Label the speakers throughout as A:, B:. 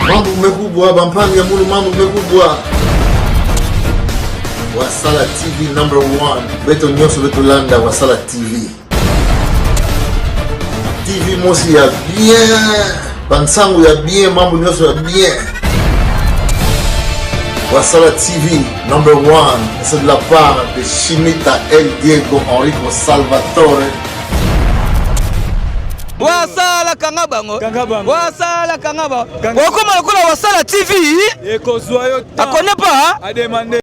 A: Mambo mekubwa bampangi ya mulu mambo mekubwa. Wasala TV number 1. Beto nyoso beto landa Wasala TV. TV mosi ya bien. Bansangu ya bien, mambo nyoso ya bien. Wasala TV number 1. C'est de la part de Chimita El Diego Enrico Salvatore.
B: Wasala kangabango. Wasala kangaba. Wakoma kula Wasala TV. Akone pas. A demander.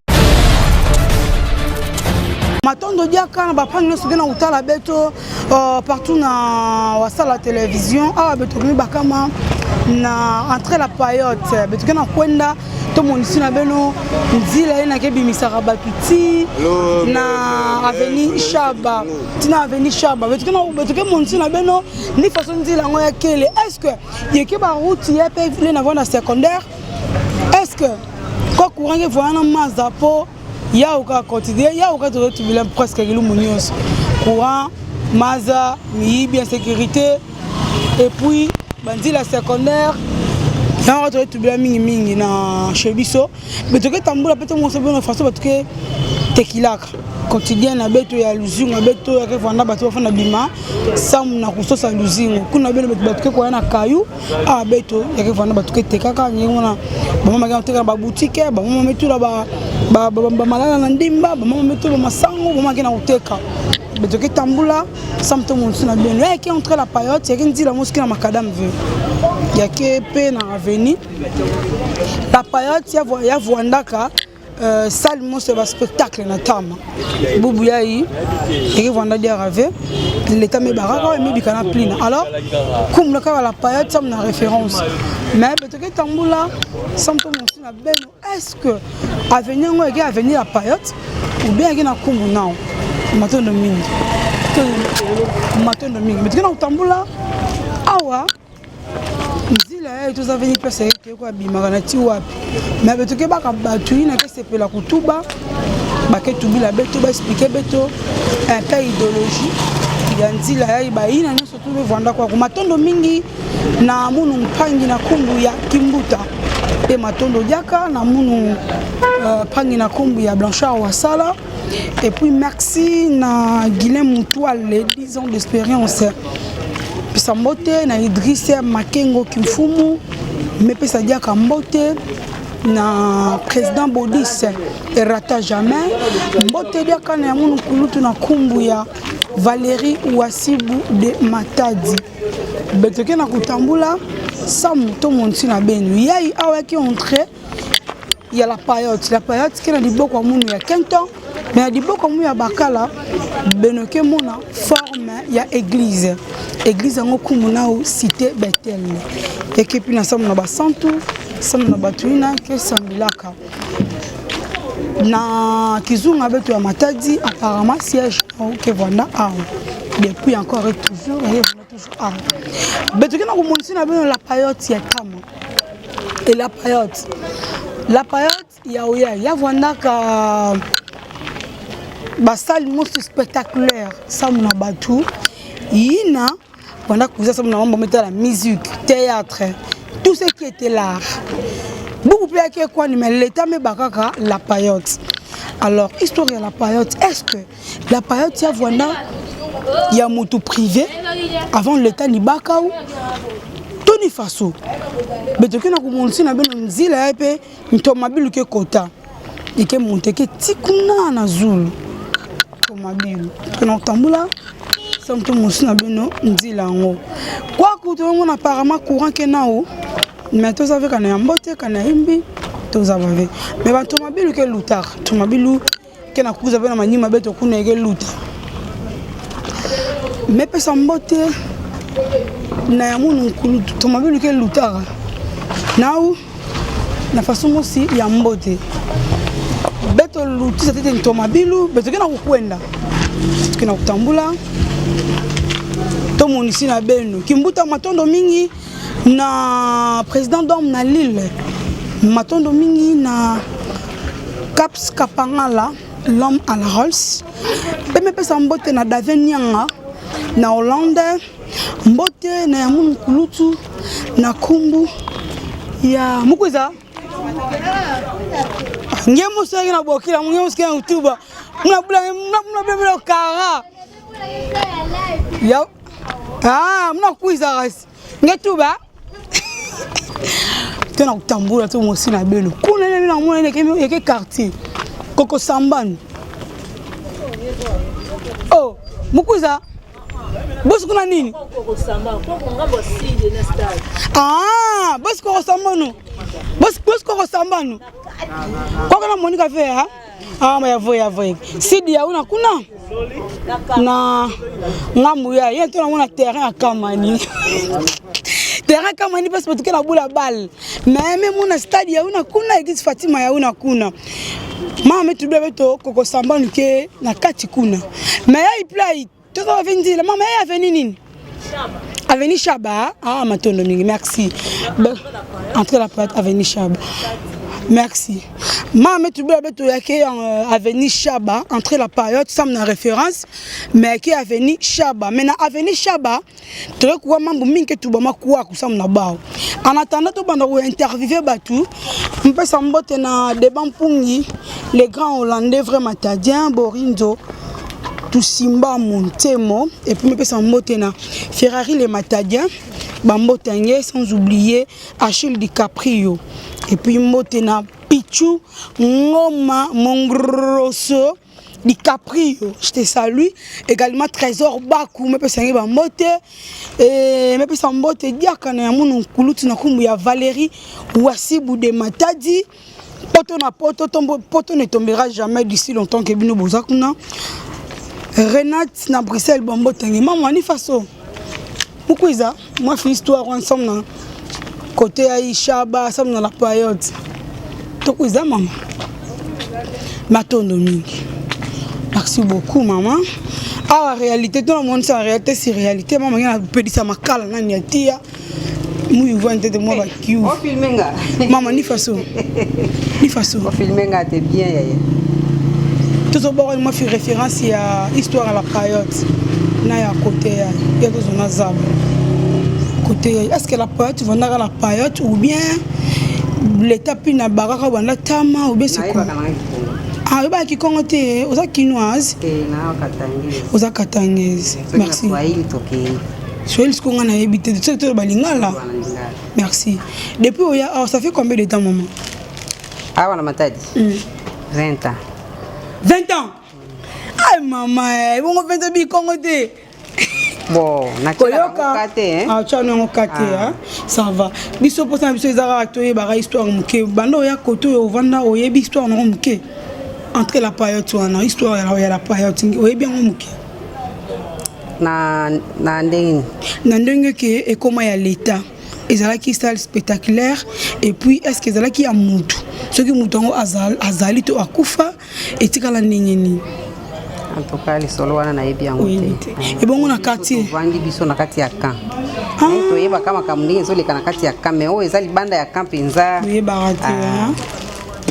C: Matondo diaka ba pangi so gena utala beto partout na Wasala télévision a beto mi bakama na entre la payotte beto gena kwenda to monisi na beno nzila ina ke bimisaka batuti na avenue Shaba tina avenue Shaba beto ke monisi na beno ni façon nzila ngo ya kele est-ce que yeke ba route ya pe vile na vona secondaire est-ce que ko courant ke voana mazapo ya uka quotidien ya uka to tubila presque kilo munios courant maza miibi insécurité et puis bandi la secondaire ya to tubila mingi na chebiso mais to ke tambula peto mo sebe na façon batuke tekilaka quotidien na beto ya luzingo beto ya ke vanda bato fana bima sam na kusosa luzingo kuna beno batuke ko na kayu a beto ya ke vanda batuke tekaka ngona bama ga teka ba boutique bama metula ba malala na ndimba bama metula masango bama ke na uteka beto ke tambula sam to monsu na beno ya ke entre la payotte ya ke ndila moski na makadam ve ya ke pe na avenue la payotte ya voandaka salle c'est un spectacle na tama bubu yayi et vanda dia rave l'état me baraka me bikana plina alors comme le cas la payotte ça na référence mais peut-être tambula samto monsi na beno est-ce que avenir ngo ega avenir la payotte ou bien ega na kumbu nao matondo mingi mais tu na tambula awa nzila ya tous avenir pesa ke ko bimaka na ti wapi mais beto ke baka batu ina ke sepela kutuba bake tubila beto ba expliquer beto un peu idéologie ya nzila ya ba ina nyoso tu vanda kwa matondo mingi na munu mpangi na kumbu ya Kimbuta pe matondo diaka na munu pangi na kumbu ya Blanchard Wasala et puis merci na Guilhem Moutoile 10 ans d'expérience pesa mbote na Idrissa Makengo Kimfumu me pesa dia kambote na président Bodis et rata jamais mbote dia kana ya munu kulutu na kumbu ya Valérie Ouassibu de Matadi betoke na kutambula sam to monti na benu yai awaki entrée ya la payotte kena diboko munu ya Kenton mais diboko munu ya Bakala benoke mona forme ya église ngo kumuna au cité Bethel équipe na sam na basantu sam na batuina ke sambilaka na kizunga beto ya Matadi apparemment siège au ke vanda a depuis encore et toujours beto ke na ko monsi na beno la payotte ya tama et la payotte ya vanda ka basal most spectaculaire sam na batu yina pendant que ça nous avons mis la musique, théâtre, tout ce qui était l'art. Beaucoup plus que quoi, mais l'état me bakaka la payotte. Alors histoire de la payotte, est-ce que la payotte y a voilà il y a moto privé avant l'état ni bakao Tony Faso. Mais tu connais comment on s'y na ben nzila epe ntomabilu ke kota. Ike monte ke tikuna na zulu. Tomabilu. Kana tambula samto musina beno nzila ngo kwa kutongo na apparemment courant ke nao mais to savez kana mbote kana imbi to zavave mais ba tomabilu ke lutar tomabilu ke na kuza bena manyima beto kuna ke luta mais pesa mbote na ya munu kulutu tomabilu ke lutar nao na façon aussi ya mbote beto luti sa tete tomabilu beto ke na kukwenda kina kutambula to monisi na beno Kimbuta matondo mingi na président d'homme na Lille matondo mingi na Caps Kapangala l'homme à la Rolls pe me pesa mbote na David Nyanga na Hollande mbote na ya munu kulutu na kumbu Ya mukuza. Ngemo sasa na bokila ngemo sikia YouTube. Mna kara. Ya. Mna kuiza ras. Ngetuba. Tena kutambula tu mosi na belo. Kuna nini na mwana yeke quartier. Koko Sambani. Oh, mukuza. Bosi kuna nini? Koko Sambani. Koko ngambo sije na style. Bosi Koko Sambani. Bosi Koko Sambani. Koko na Monica fe ha? Ya voye. Sidi ya una kuna? Na ngambu ya yeye tuna mwana terrain akamani. Terrain akamani parce que tukena bula balle. Même mwana stade ya una kuna église Fatima ya una kuna. Mama metubia beto Koko Sambani ke na kati kuna. Mais il play tout va venir la mama ya veni nini? Avenue Chaba. Matondo mingi merci. Entre la porte Avenue Chaba. Merci. Maman tu peux beto yake Avenue Chaba entre la période ça na référence mais qui Avenue Chaba. Mais na Avenue Chaba tu vois mambo mingi tu bama kwa kusam na bao. En attendant to banda ou interviewer batu, on peut s'emboter na débat mpungi les grands hollandais vraiment tadien Borinzo Tusimba Montemo et puis on peut s'emboter na Ferrari les Matadiens Bambotanye sans oublier Achille DiCaprio et puis Motena Pichu Ngoma Mongrosso DiCaprio je te salue également Trésor Bakou me peut s'engager Bambote et me peut s'emboter diakana ya munu kulutu na kumbu ya Valérie Ouassibou de Matadi poto ne tombera jamais d'ici longtemps que bino bozakuna Renate na Bruxelles Bambotanye maman ni façon Mukuiza, moi fais histoire ensemble na côté Aïchaba, ensemble dans la période. Tukuiza maman. Matondo mingi. Merci beaucoup maman. En réalité, tout le monde c'est en réalité, c'est réalité. Maman il a pédé ça makala na niatia. Moi voit de moi ba kiu.
D: On filmenga.
C: Maman ni façon. Ni façon.
D: On filmenga t'es bien yaya.
C: Tout au bord moi fait référence à histoire à la période. Na ya côté ya deux on a zab côté est-ce que la période tu vas dans la période ou bien l'état puis na baraka banda tama ou bien c'est quoi ba ki kongote oza kinoise
D: na katangese
C: oza katangese merci Swahili ce qu'on a habité de tout balingala merci depuis ça fait combien de temps maman
D: wana matadi 20 ans
C: 20 ans. Ay maman, bon 20 ans bi kongote.
D: Bon, nakoloka te hein.
C: Tu as non kate ça va. Biso pour ça biso ezara acteur ba histoire muke. Bando ya koto yo vanda oyebi histoire no muke. Entre la période wana histoire ya la période oyebi muke.
D: Na ndenge.
C: Na ndenge ke et comment ya l'état. Ezala qui salle spectaculaire et puis est-ce que ezala qui a mutu. Ce qui mutu azali to akufa et tikala nini.
D: En tout cas, les solo wana na yebi yango te.
C: Et bon on a quartier.
D: Vandi biso na kati ya camp. To yeba kama kamlingi zo leka na kati ya camp mais o ezali banda ya camp penza.
C: Oui barati.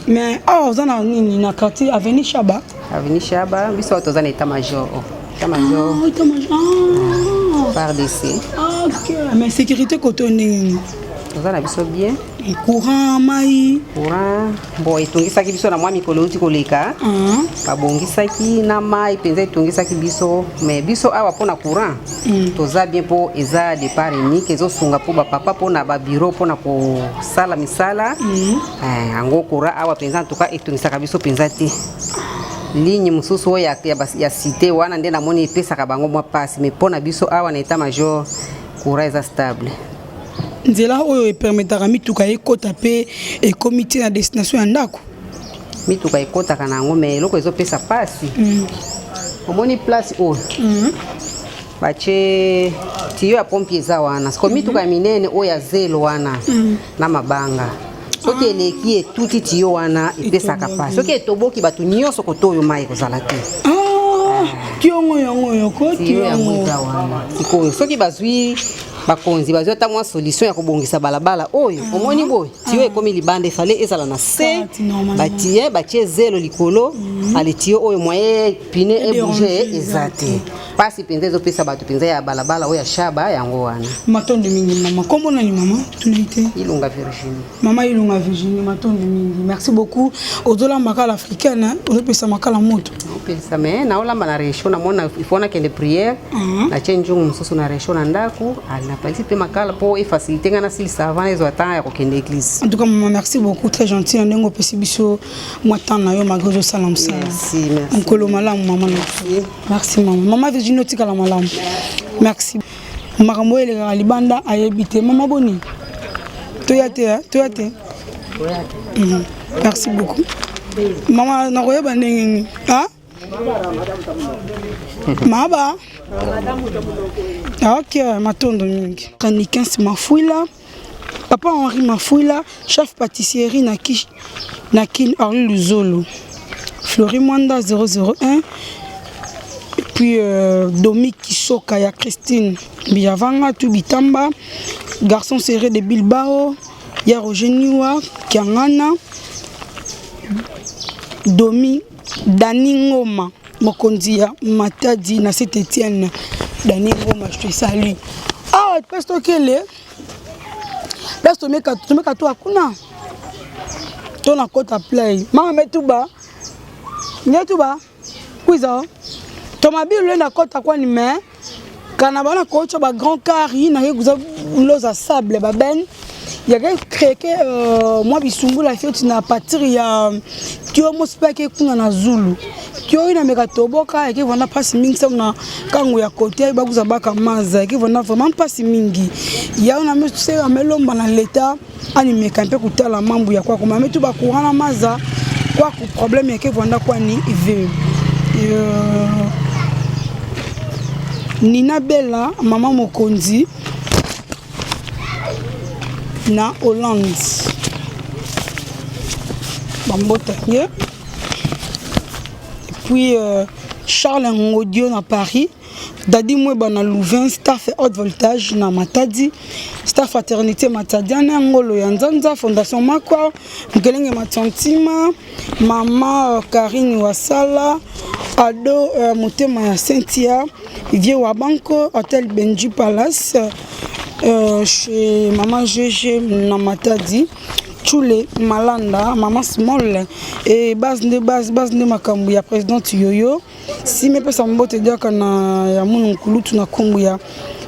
C: Mais ozana nini na quartier Avenue Chaba.
D: Avenue Chaba biso tozana état major. État major.
C: État major.
D: Par DC.
C: OK. Mais sécurité côté nini.
D: Tozana biso bien.
C: Courant mai.
D: Courant. Bon etongisaki biso na mwa mikolo uti koleka. Babongisaki na mai penza etongisaki biso mais biso awa pona courant. Toza bien po eza départ unique ezo sunga po ba papa pona ba bureau pona ko sala misala. Ango courant awa penza en tout cas etongisaka biso penza te. Ligne mususu ya cité wana nde na moni epesaka bango mwa passe mais pona biso awa na état major courant eza stable.
C: Nzela oyo permettra mituka ekota pe et comité na destination ya ndako.
D: Mituka ekota kana ngo mais loko ezo pesa pasi. Omoni place o. Bache tiyo ya pompier za wana. Siko mituka minene o ya zelo wana na mabanga. Soki eleki etuti tiyo wana epesa kapasi. Soki etoboki batu nyonso kotoyo mai kozala te.
C: Kiongo yongo ko
D: tiyo ya muda wana. Siko soki bazwi bakonzi bazwi ta mwa solution ya kobongisa balabala oyo omoni boy tiyo ekomi libande fale ezala na se batie batie zelo likolo ale tiyo oyo moye pine e bouger ezate pasi penza zo pesa bato penza ya balabala o ya shaba yango wana
C: matondo mingi mama kombo na ni mama tunaite
D: Ilunga Virginie
C: mama Ilunga Virginie matondo mingi merci beaucoup ozola makala africaine ozopesa makala moto
D: pesa me na olamba na resho na mona ifona kende prière na chenjungu mususu na resho na ndaku ala participer makala po e faciliter ngana si savant les attend ya kokende église
C: en tout cas maman merci beaucoup très gentil ndenge opesi biso mwatana yo magozo salam salam
D: merci merci
C: mkolo malamu mama merci maman mama Virginie otikala malamu merci makambo eleka libanda ayebite mama boni toyate merci beaucoup mama nakoyeba ndenge ah Maba. Ok, matondo mingi. Kanikens Mafouila. Papa Henri Mafouila, chef pâtisserie Nakin Orly Luzolo. Flori Mwanda 001. Et puis Domi Kisoka ya Christine Biavanga Tubitamba. Garçon serré de Bilbao. Ya Roger Niwa Kiangana. Domi Dani Ngoma mokonzi ya Matadi na Saint-Étienne. Dani Ngoma je te salue. Ah pesto kele pesto meka tu akuna tona kota play mama metuba nyetuba kuiza toma bilu na kota kwa ni me kana bana kocha ba grand car yi na yekuza loza sable ba ben il y a créé que moi bisumbu la fête na partir ya tio mospeke kuna na Zulu tio ina meka toboka et que vona passe mingi sana kangu ya côté ba kuza baka maza et que vona vraiment passe mingi ya una mse amelomba na leta ani meka mpe kutala mambo ya kwa kuma metu ba kurana maza kwa ku problème ya que vona kwa ni ive Nina Bella maman mokonzi na Hollande Bambota et puis Charles Ngodio na Paris Dadi Mweba na Louvain staff haute voltage na Matadi staff fraternité Matadiana Ngolo ya Nzanza fondation Makwa Ngelenge Matantima mama Karine Wasala ado motema ya Saint-Ia Vieux Wabanko hôtel Benji Palace chez maman GG na Matadi Chule Malanda maman Small et base de makambu ya présidente Yoyo si me pesa mbote diaka na ya munu kulutu na kombu ya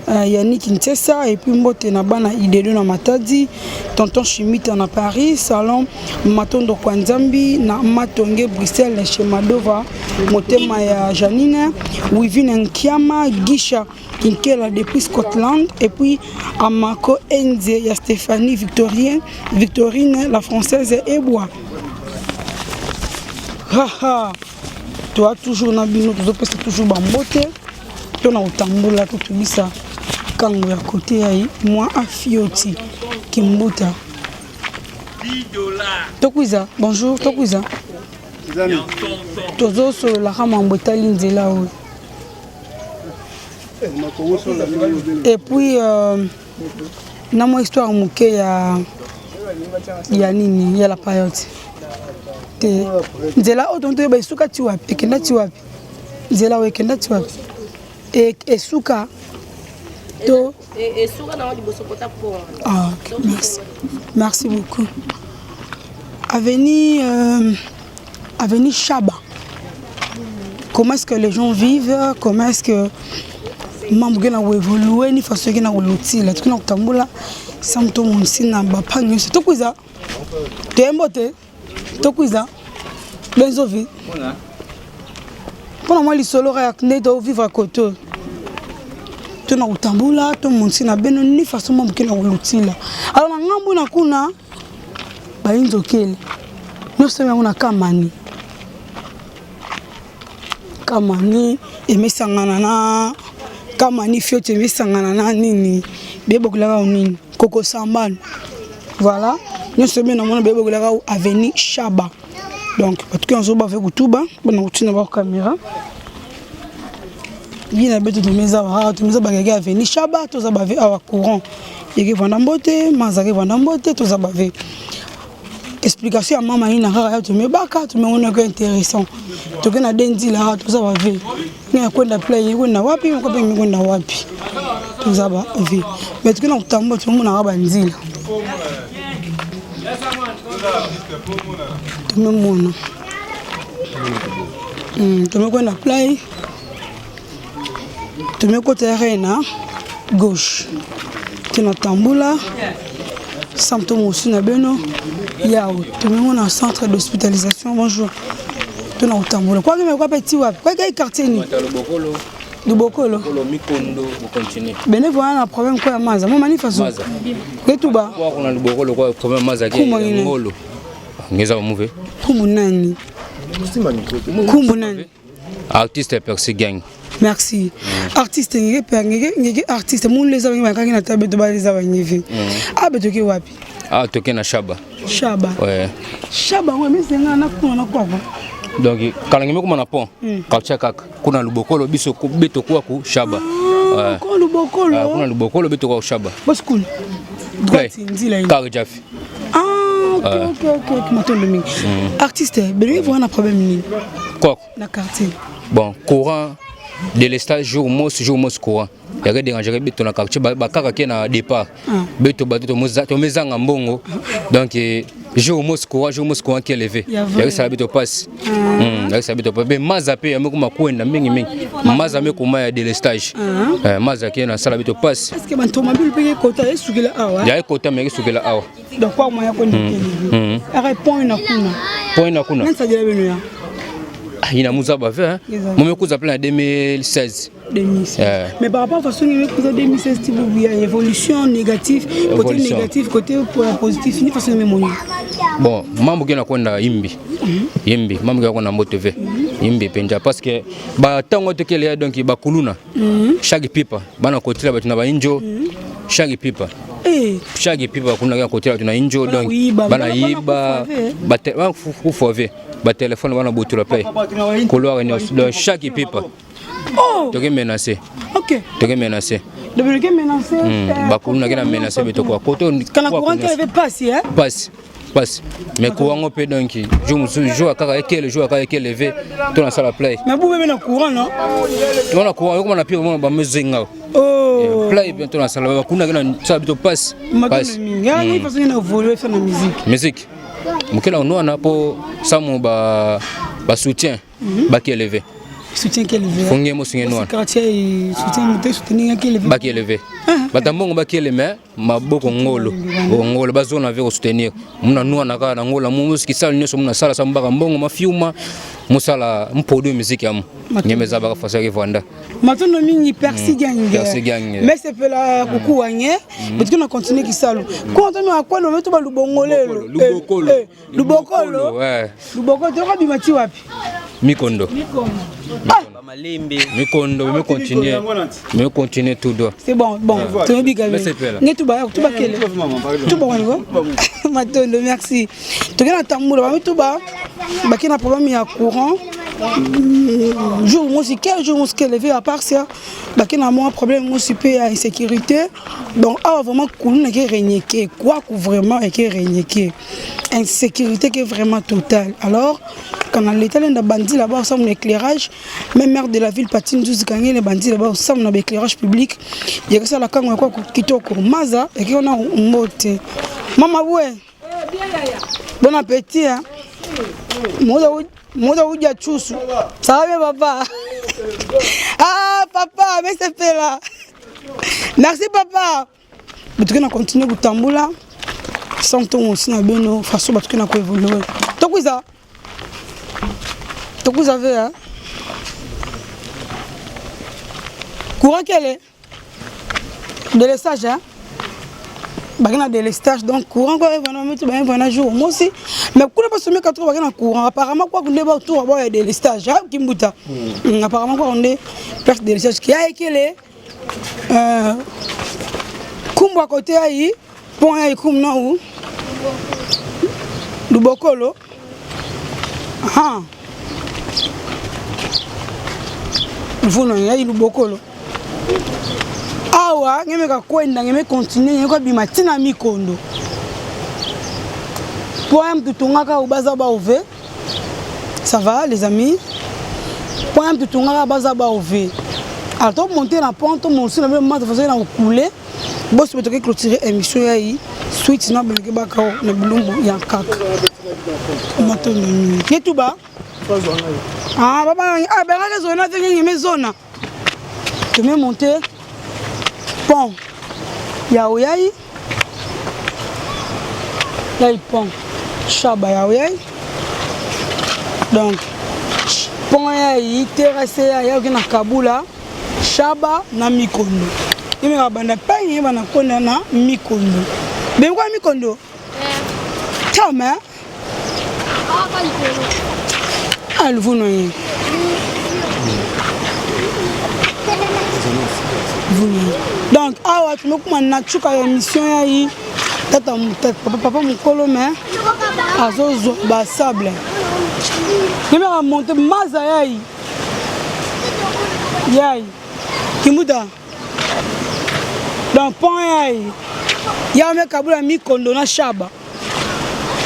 C: Yannick Ntessa et puis mbote na bana Idelo na Matadi tonton Chimita na Paris salon Matondo kwa Nzambi na Matonge Bruxelles chez Madova motema ya Janine Wivine Nkiama Gisha Kinkela depuis Scotland et puis Amako Enze ya Stéphanie Victorine la française Ebois haha toi toujours na bino tozopesa toujours bambote tona utambola to tubisa kango ya côté ai moi afioti kimbuta Tokwiza bonjour Tokwiza tozo solo la kama mbotali nzela o et puis na mo histoire muke ya nini ya la payote te nzela o tonto ba isuka ti wapi ekenda ti wapi nzela o ekenda ti wapi e suka to
E: et suka na liboso kota pour
C: ah merci beaucoup avenue Chaba. Comment est-ce que les gens vivent, comment est-ce que mambo na évoluer ni façon que na lotila tukina kutambula samto monsina bapanyo c'est tokuza tembote tokuza benzovi pour moi les solo réacné de vivre à côté to na kutambula to monsina beno ni façon mambo na lotila alors na ngambo na kuna ba inzokele no sema una kamani emesangana na kamani fiote emesangana na nini bebokulaka nini koko sambano voilà nous sommes na mona bebokulaka avenue Chaba donc parce que on zo ba fait kutuba bana kutina ba caméra yina beto de meza ba gaga avenue Chaba to za ba awa courant yeke vanda mbote mazake vanda mbote to za ba explication à maman ina kaka to me baka to me on est intéressant to kana dendi la to ça va ver ni akwenda play kwenda wapi ko pe kwenda wapi to ça va ver mais to kana kutambo to muna ngaba nzila to me mona to me kwenda play to me côté arena gauche tena tambula Santo Moussina Beno, Yao, tu me mets en centre d'hospitalisation, bonjour. Tu n'as autant de quoi que me petit wap, quoi qu'il quartier ni. Du Bokolo.
B: Mikondo, vous continuez.
C: Ben voilà un problème quoi Maza, mon manifeste. Et tout bas.
B: Quoi on a le Bokolo quoi problème Maza qui est ngolo. Ngeza mouvé.
C: Kumunani. Kumunani.
B: Artiste percé gang.
C: Merci. Artiste artiste moun les amis bakaki na table de baliza banyevi. Ah betoki wapi?
B: Ah toke na Shaba.
C: Shaba.
B: Ouais.
C: Shaba ouais mais c'est na kuna kwa.
B: Donc kala ngime kuma na pont. Kapcha kaka. Kuna lubokolo biso ko beto kwa ku Shaba.
C: Ouais. Kuna lubokolo.
B: Ah kuna lubokolo beto kwa Shaba.
C: Bo school. Droite nzila ina.
B: Kaka jafi.
C: Ah OK. Matondo mingi. Artiste, beli voit un problème ni.
B: Quoi?
C: Na quartier.
B: Bon, courant de l'estage jour mos courant. Il y a des déranger beto na quartier ba kaka ki na départ. Beto ba to mezanga mbongo. Donc jour mos courant qui est élevé. Il y a ça beto passe. Il y a ça beto pas. Mais maza pe ameko makwenda mingi. Maza meko ma de l'estage. Maza ki na sala beto passe.
C: Est-ce que banto mobile pe kota esukela awa?
B: Il y a kota mais esukela awa.
C: Donc quoi moya ko ndikeli. Répond na kuna.
B: Point na kuna.
C: Nsa dira beno ya.
B: Il a mouza ba fait hein. Moi me cousa plein en 2016.
C: 2016. Mais par rapport à façon il cousa 2016 tu vois il y a évolution négative, côté négatif, côté positif, ni façon même moni.
B: Bon, mambo qui na kwenda imbi. Imbi, mambo qui na kwenda Mbo TV. Imbi penja parce que ba tango te kele donc ba kuluna. Chaque pipa, bana kotila ba tuna ba injo. Chaque pipa. Chaque pipa kuna kotila tuna injo donc bana yiba ba te fove. Ba téléphone wana botu la play. Couloir dans chaque pipa.
C: Oh.
B: Tu es menacé.
C: OK.
B: Tu es menacé.
C: Depuis que menacé.
B: Ba kuna kena menacé beto kwa. Koto
C: quand courant qui avait passé hein.
B: Passe. Mais courant on peut donc joue à kaka ekel joue à kaka ekel levé to na sala play.
C: Mais vous même na courant non?
B: On a courant comme na pire ba mezinga.
C: Oh.
B: Play bientôt na sala ba kuna kena sala beto passe.
C: Ya ni façon na évoluer faire la musique.
B: Musique. Mukela on a pour samo ba soutien ba qui élevé.
C: Soutien qui élevé.
B: Fonge mo singe noa.
C: Quartier soutien muté soutenir qui élevé.
B: Ba qui élevé. Batambongo ba qui élevé maboko ngolo. Ngolo ba zone avec soutenir. Muna noa na ka na ngola mu ski sala nyoso muna sala samba mbongo mafiuma musala mpodo musique yamu. Nyemeza ba fasa ke vanda.
C: Matondo mingi persi gang. Mais c'est pe la kuku wanye. Mais tu na continuer qui salo. Quand on a quoi no meto ba lubongolelo. Lubokolo.
B: Ouais.
C: Lubokolo to ka bimati wapi?
B: Mikondo.
C: Mikondo,
B: mais continuer tout droit.
C: C'est bon. Tu me dis que tout va quel. Tout bon. Matondo, merci. Tu gagnes tambour, tout bas. Ba qui na problème ya courant. Jour musique, jour musique levé à part ça. Ba qui na moins problème musique à insécurité. Donc vraiment cool na qui régner quoi que vraiment et qui régner insécurité qui est vraiment totale. Alors quand on l'état dans bandit là-bas on a un éclairage, même maire de la ville patine 12 gagner les bandits là-bas on a un éclairage public. Il y a ça la quand quoi kitoko maza et qu'on a un mote. Maman ouais. Bon appétit hein. Moda uja chusu. Ça va bien papa. Ah papa, mais c'est fait là. Merci papa. Mais tu vas continuer à tamboula. Santo Moussina Beno, façon parce que na ko évoluer. Tokuza. Tokuza ve hein. Courant quel est? De l'estage hein. Bagana de l'estage donc courant quoi vraiment mettre ben un jour moi aussi mais kuna pas sommer 4 bagana courant apparemment quoi qu'on débat autour de l'estage hein Kimbuta. Apparemment quoi on est perte de l'estage qui a ékelé kumbo à côté aí pont aí kum na où Lubokolo ah vous non aí Lubokolo awa ngeme ka kwenda ngeme continuer ngeko bima tina Mikondo Point de tungaka au bazaba ouvé. Ça va les amis? Point de tungaka bazaba ouvé. Alors tu monter la pente, mon sur le même moment de façon à couler. Boss peut te clôturer émission yayi. Suite na belge bakao na bulumbu ya kaka. Maintenant ni tout bas. Ah papa ah ben la zone te ngi mes zone. Tu me monter pont. Ya oyayi. Yayi pont. Chaba ya oyayi. Donc pont yayi terrasse ya na Kabula. Chaba na Mikondo. Il va banda paye bana konda na Mikondo. Mais quoi Mikondo? Ciao mais. Ah le vous non. Donc awa tu me comment na chuka émission yayi tata papa mukolo mais azozo ba sable. Il va monter maza yayi. Yayi. Kimuda. Dans pont yayi. Ya me Kabula Mikondo na Chaba.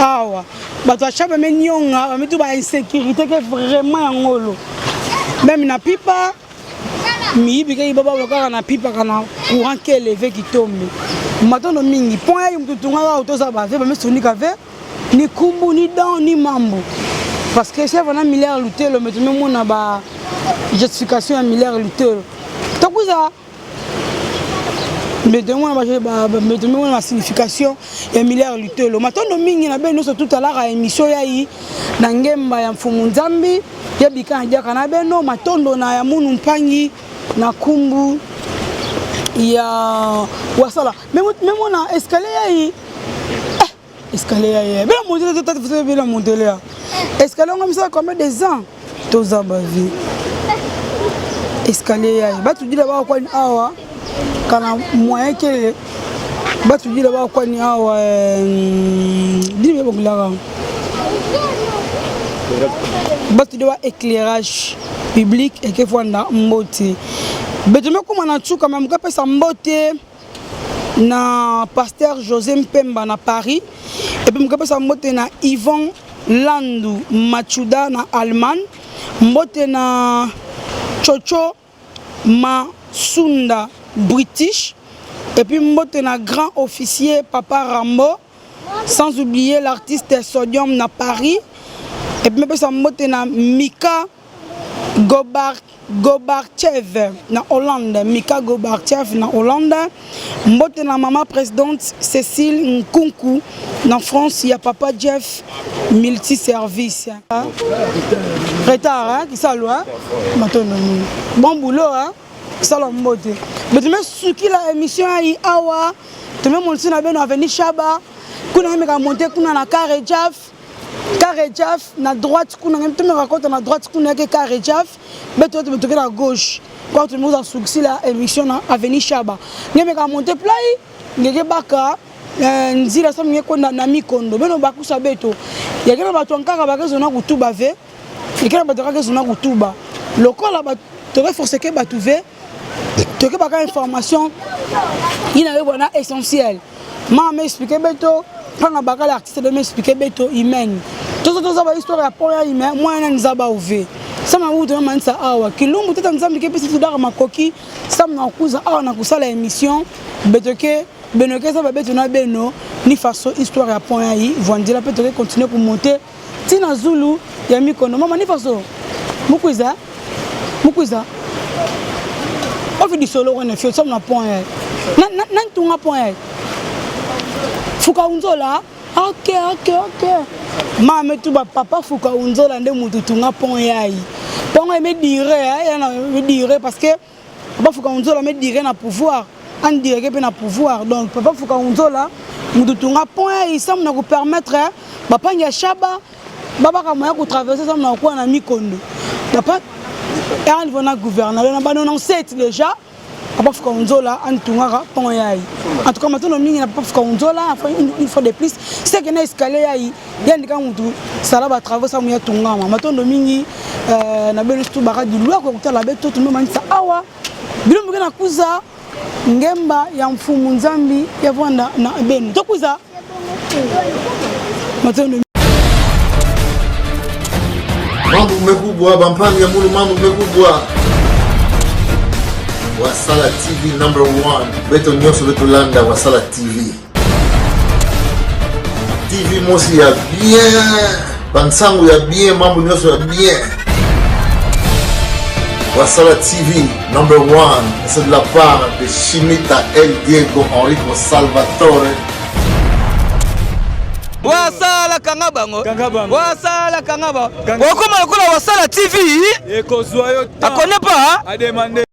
C: Awa. Bato Chaba me nyonga, me tout ba insécurité que vraiment ngolo. Même na pipa mi bika baba lokaka na pipa kana courant qui élevé qui tombe. Matondo mingi pont yayi mtutunga auto za ba ve me sonika ve ni kumbu ni dan ni mambo. Parce que chef na milliard lutter le metu même na ba justification à milliard lutter. Takuza mais demande ma signification et milliard lutter le matin mingi na beno tout à l'heure émission yayi na ngemba ya mfumu nzambi ya bika ya kana beno matondo na ya munu mpangi na kumbu ya wasala même na escalier yayi escalier yayi bela monter tout bela monter là escalier on ça combien des ans toza ba vie escalier yayi ba tu dis là-bas quoi awa kana moyen que batu dila ba kwa ni awa dibe bonglara batu dewa éclairage public et que fwanda mbote beto me kuma na tsuka même ka pesa mbote na pasteur José Mpemba na Paris et puis me ka pesa mbote na Yvon Landu Machuda na Allemagne mbote na Chocho Masunda British et puis mbote na grand officier Papa Rambo sans oublier l'artiste Sodium na Paris et puis ça mbote na Mika Gobarchev na Hollande Mika Gobarchev na Hollande mbote na maman présidente Cécile Nkunku na France il y a Papa Jeff multiservice retard hein qui ça loin maintenant bon boulot hein salon mbote mais tu me suki la émission ayi awa tu me monter na beno avenue Chaba kuna meka monter kuna na Carré Jaf na droite kuna tu me raconte na droite kuna ke Carré Jaf mais toi tu me toquer à gauche quand tu nous a suki la émission na avenue Chaba meka monter play ngeke baka nzila so mye konda na Mikondo beno bakusa beto yakena bato nkaka bakezo na kutuba ve yakena bato kakezo na kutuba lokola ba tu forcer que bato ve tu que baka information il a voilà essentiel ma m'expliquer beto prendre baka l'artiste de m'expliquer beto humaine tout ça ba histoire ya pour ya humain moi na nzaba ouve ça m'a outre man ça awa kilungu tata nzambi ke pesi tudara makoki ça m'a kuza awa na kusala émission beto ke benoke ça ba beto na beno ni façon histoire ya point yi vandila peut continuer pour monter tina Zulu ya Mikondo mama ni façon mukuza on fait du solo on fait ça na point nan tunga point fuka unzola ok mama tu ba papa fuka unzola nde mutu tunga point yayi ponga me dire parce que papa fuka unzola me dire na pouvoir en dire que na pouvoir donc papa fuka unzola mutu tunga point yayi ça na ko permettre papa nya Chaba baba ka moya ko traverser ça na ko na Mikondo papa et niveau na gouverneur on sait déjà papa fuka unzola antungaka pont yayi en tout cas maintenant mingi na papa fuka unzola enfin une fois de plus c'est que na escalier yayi yandika mutu sala ba travaux ça muya tungama maintenant mingi na belo tout baka di loi ko kutala beto tout même ça awa bilombo na kuza ngemba ya mfumu nzambi ya vanda na beno to kuza
A: Mambo mekubwa bampani ya mulu mambo mekubwa. Wasala TV number 1. Beto nyoso beto landa Wasala TV. TV mosi ya bien. Bansangu ya bien, mambo nyoso ya bien. Wasala TV number 1. C'est de la part de Chimita El Diego Enrico Salvatore.
F: Wasala kangabango. Wasala kangaba. Wakoma lokola Wasala TV.
G: Eko zoyo ta.
F: Akone pas?
G: A demander.